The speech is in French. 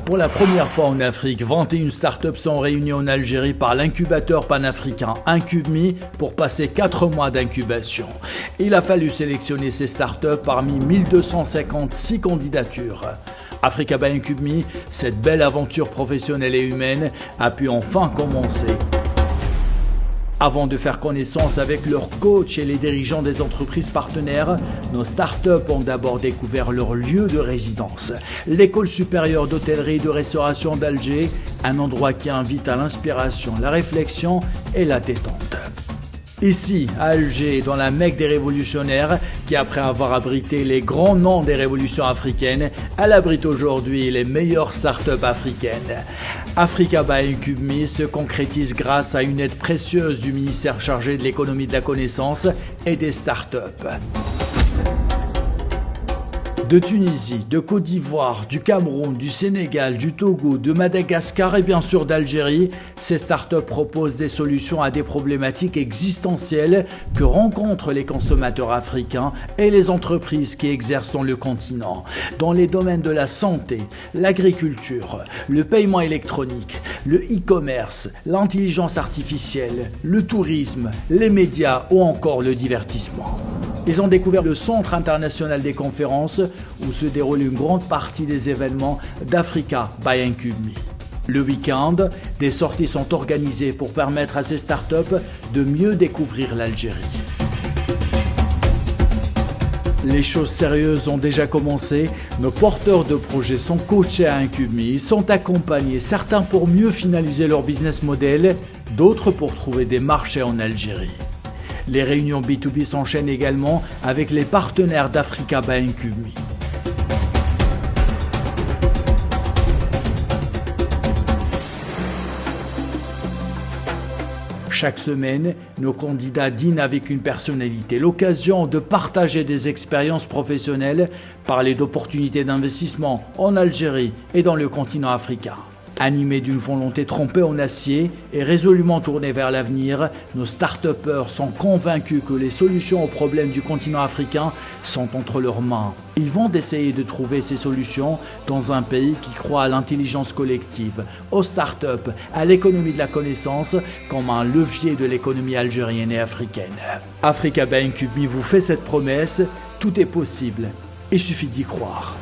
Pour la première fois en Afrique, 21 startups sont réunies en Algérie par l'incubateur panafricain IncubMe pour passer 4 mois d'incubation. Il a fallu sélectionner ces startups parmi 1256 candidatures. Africa by IncubMe, cette belle aventure professionnelle et humaine, a pu enfin commencer. Avant de faire connaissance avec leurs coachs et les dirigeants des entreprises partenaires, nos startups ont d'abord découvert leur lieu de résidence, l'école supérieure d'hôtellerie et de restauration d'Alger, un endroit qui invite à l'inspiration, la réflexion et la détente. Ici, à Alger, dans la Mecque des révolutionnaires, qui après avoir abrité les grands noms des révolutions africaines, elle abrite aujourd'hui les meilleures startups africaines. Africa by IncubMe se concrétise grâce à une aide précieuse du ministère chargé de l'économie de la connaissance et des startups. De Tunisie, de Côte d'Ivoire, du Cameroun, du Sénégal, du Togo, de Madagascar et bien sûr d'Algérie, ces startups proposent des solutions à des problématiques existentielles que rencontrent les consommateurs africains et les entreprises qui exercent dans le continent, dans les domaines de la santé, l'agriculture, le paiement électronique, le e-commerce, l'intelligence artificielle, le tourisme, les médias ou encore le divertissement. Ils ont découvert le Centre international des conférences où se déroule une grande partie des événements d'Africa by IncubMe. Le week-end, des sorties sont organisées pour permettre à ces startups de mieux découvrir l'Algérie. Les choses sérieuses ont déjà commencé. Nos porteurs de projets sont coachés à IncubMe. Ils sont accompagnés, certains pour mieux finaliser leur business model, d'autres pour trouver des marchés en Algérie. Les réunions B2B s'enchaînent également avec les partenaires d'Africa by IncubMe. Chaque semaine, nos candidats dînent avec une personnalité, l'occasion de partager des expériences professionnelles, parler d'opportunités d'investissement en Algérie et dans le continent africain. Animés d'une volonté trempée en acier et résolument tournés vers l'avenir, nos start-upers sont convaincus que les solutions aux problèmes du continent africain sont entre leurs mains. Ils vont essayer de trouver ces solutions dans un pays qui croit à l'intelligence collective, aux start-up, à l'économie de la connaissance comme un levier de l'économie algérienne et africaine. Africa by IncubMe vous fait cette promesse, tout est possible, il suffit d'y croire.